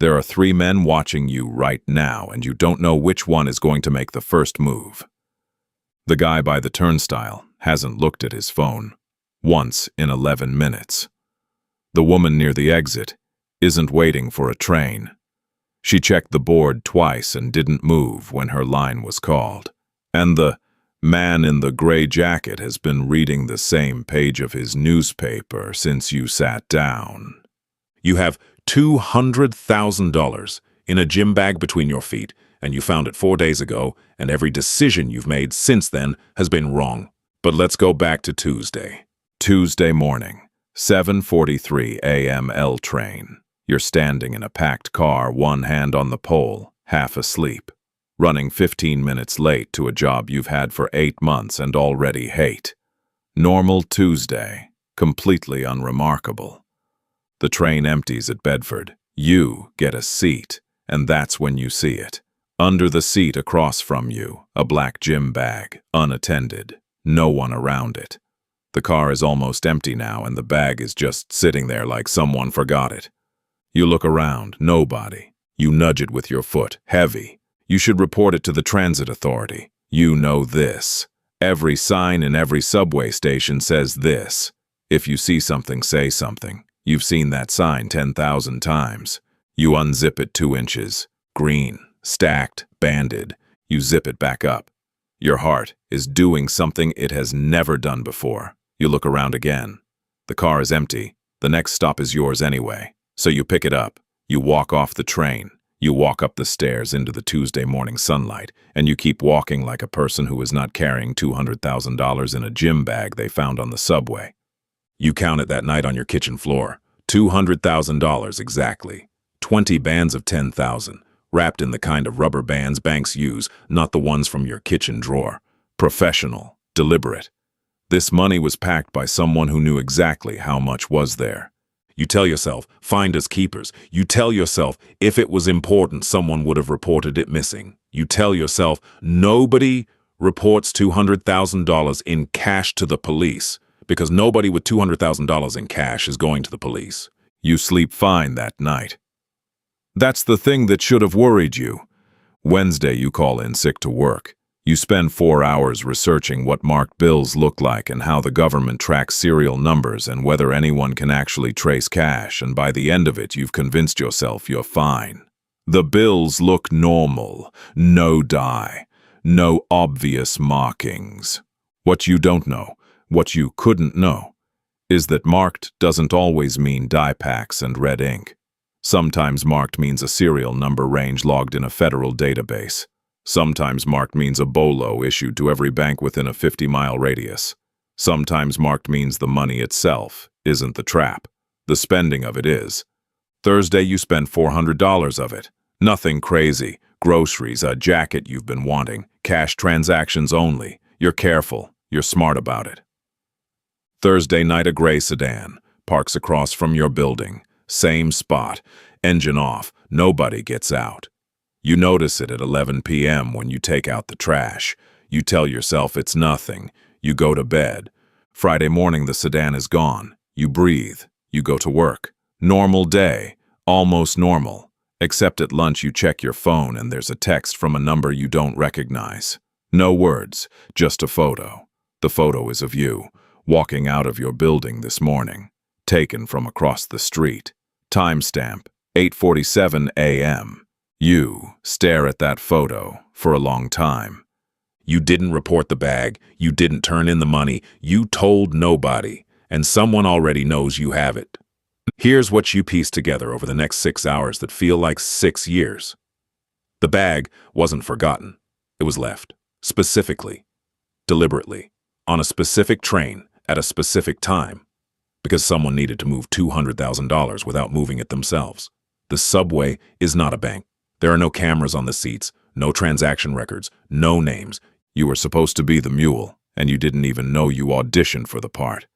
There are 3 men watching you right now, and you don't know which one is going to make the first move. The guy by the turnstile hasn't looked at his phone once in 11 minutes. The woman near the exit isn't waiting for a train. She checked the board twice and didn't move when her line was called. And the man in the gray jacket has been reading the same page of his newspaper since you sat down. You have $200,000 in a gym bag between your feet, and you found it 4 days ago, and every decision you've made since then has been wrong. But let's go back to Tuesday. Tuesday morning, 7:43 a.m. L train. You're standing in a packed car, one hand on the pole, half asleep, running 15 minutes late to a job you've had for 8 months and already hate. Normal Tuesday, completely unremarkable. The train empties at Bedford. You get a seat, and that's when you see it. Under the seat across from you, a black gym bag, unattended, no one around it. The car is almost empty now, and the bag is just sitting there like someone forgot it. You look around, nobody. You nudge it with your foot, heavy. You should report it to the transit authority. You know this. Every sign in every subway station says this. If you see something, say something. You've seen that sign 10,000 times. You unzip it 2 inches. Green, stacked, banded. You zip it back up. Your heart is doing something it has never done before. You look around again. The car is empty. The next stop is yours anyway. So you pick it up. You walk off the train. You walk up the stairs into the Tuesday morning sunlight, and you keep walking like a person who is not carrying $200,000 in a gym bag they found on the subway. You count it that night on your kitchen floor. $200,000 exactly. 20 bands of 10,000, wrapped in the kind of rubber bands banks use, not the ones from your kitchen drawer. Professional, deliberate. This money was packed by someone who knew exactly how much was there. You tell yourself, finders keepers. You tell yourself, if it was important, someone would have reported it missing. You tell yourself, nobody reports $200,000 in cash to the police, because nobody with $200,000 in cash is going to the police. You sleep fine that night. That's the thing that should have worried you. Wednesday, you call in sick to work. You spend 4 hours researching what marked bills look like and how the government tracks serial numbers and whether anyone can actually trace cash, and by the end of it, you've convinced yourself you're fine. The bills look normal, no dye, no obvious markings. What you don't know, what you couldn't know, is that marked doesn't always mean dye packs and red ink. Sometimes marked means a serial number range logged in a federal database. Sometimes marked means a BOLO issued to every bank within a 50-mile radius. Sometimes marked means the money itself isn't the trap. The spending of it is. Thursday, you spend $400 of it. Nothing crazy. Groceries, a jacket you've been wanting, cash transactions only. You're careful. You're smart about it. Thursday night, a gray sedan parks across from your building. Same spot. Engine off. Nobody gets out. You notice it at 11 p.m. when you take out the trash. You tell yourself it's nothing. You go to bed. Friday morning, the sedan is gone. You breathe. You go to work. Normal day. Almost normal. Except at lunch you check your phone and there's a text from a number you don't recognize. No words, just a photo. The photo is of you, walking out of your building this morning. Taken from across the street. Timestamp, 8:47 a.m. You stare at that photo for a long time. You didn't report the bag. You didn't turn in the money. You told nobody. And someone already knows you have it. Here's what you piece together over the next 6 hours that feel like 6 years. The bag wasn't forgotten. It was left. Specifically. Deliberately. On a specific train. At a specific time. Because someone needed to move $200,000 without moving it themselves. The subway is not a bank. There are no cameras on the seats, no transaction records, no names. You were supposed to be the mule, and you didn't even know you auditioned for the part.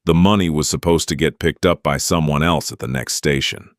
The money was supposed to get picked up by someone else at the next station.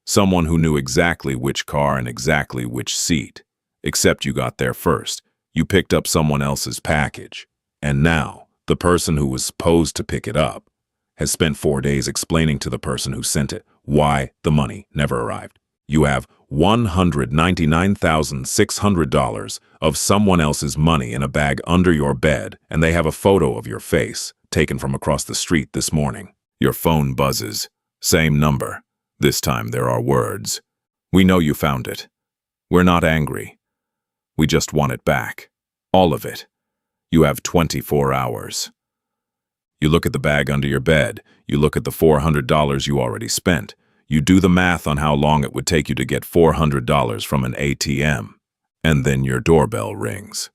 Someone who knew exactly which car and exactly which seat. Except you got there first. You picked up someone else's package. And now, the person who was supposed to pick it up has spent 4 days explaining to the person who sent it why the money never arrived. You have $199,600 of someone else's money in a bag under your bed, and they have a photo of your face, taken from across the street this morning. Your phone buzzes. Same number. This time there are words. We know you found it. We're not angry. We just want it back. All of it. You have 24 hours. You look at the bag under your bed. You look at the $400 you already spent. You do the math on how long it would take you to get $400 from an ATM. And then your doorbell rings.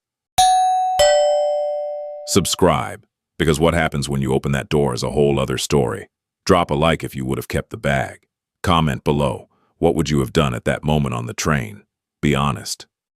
Subscribe, because what happens when you open that door is a whole other story. Drop a like if you would have kept the bag. Comment below. What would you have done at that moment on the train? Be honest.